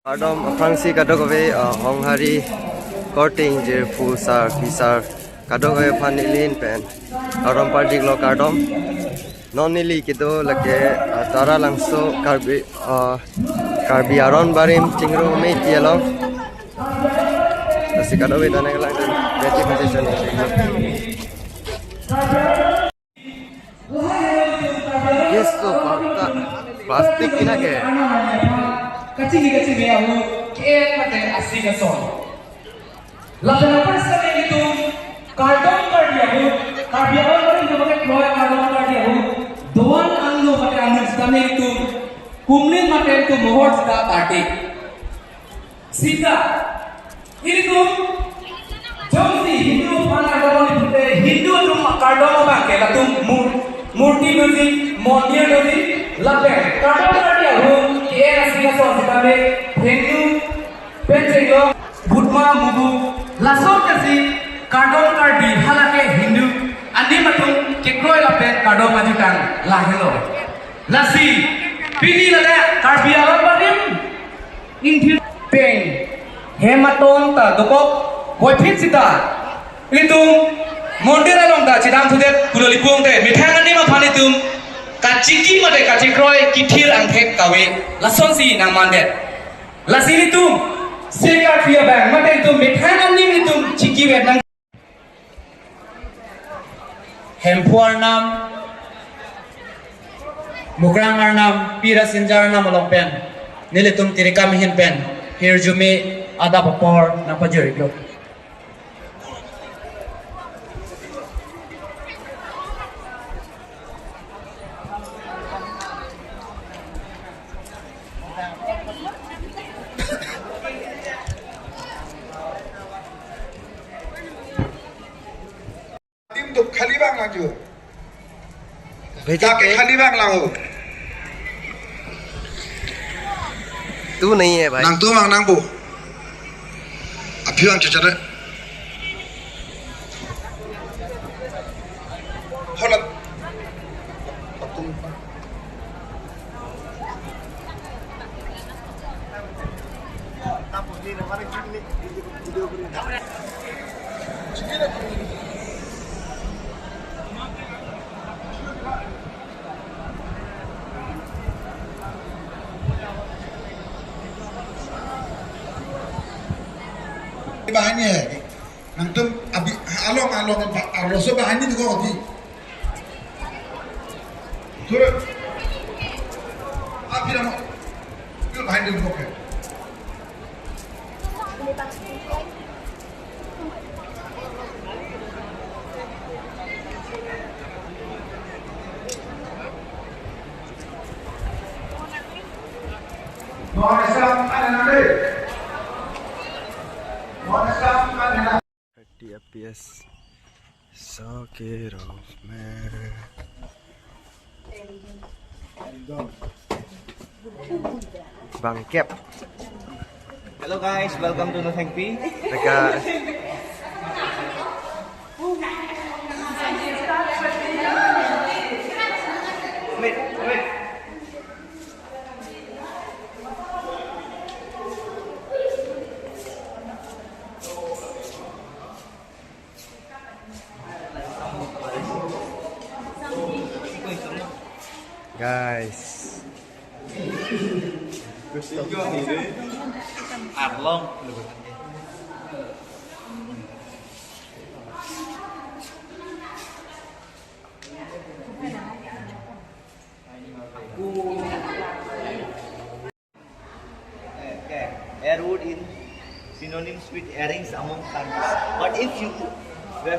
Adam Fransi kadogowe honghari korting je fusar pisar kadogowe panilin pen Adam party lo kadom nonili kido lake tara langso karbi aron barim cingro me tielo asi kadowe tanay lang beti position yes to plastik ina ke kecil me aku kian mate asli keson. Lalu apa sekali itu kardon kardia aku kardia orang itu pakai proyek kardon kardia aku doan anglo pakai angin sedang itu kumlin mate itu mohon sudah party. Sita ini tuh jauh sih Hindu mana kalau itu Hindu itu kardon apa kayak itu murti dulu mondia dulu lalu kardon kardia aku Sitabe Hindu Penjego Budma Mugu Lasot kasi Kardon Kardi halake Hindu Andi matung Kekroy lapen Kardon Majutang Lahelo Lasi Pini lada Karbi alam badim Inti Peng Hematon ta dopok Boypit sita Litung Mondira long ta Cidam tudet Kulolipung te Mithangan ni mapanitum Kaciki made kacikroy kithir angthek kawe lason si nang mandet lasini tu sekar pia bang made tu mithanan ning tu chiki wet nang hempuar nam mukrangar nam pira sinjar nam longpen nilitum tirikam hin pen hirjumi ada popor nang pajeri glo खाली बांग लाजो भेजा के खाली बांग लाओ तू नहीं है भाई नंग तू मांग नंग बो अभियान चचरे होला bahannya ya, nanti abi along arloso bahannya juga koti, turun, abi nama, itu bahannya juga kok. Mohon Islam ada nanti. 30 fps socket off man Bang Kep. Hello guys, welcome to Noseng P. Wait. Guys Arlong Airwood in synonyms with earrings among farmers. But if you wait.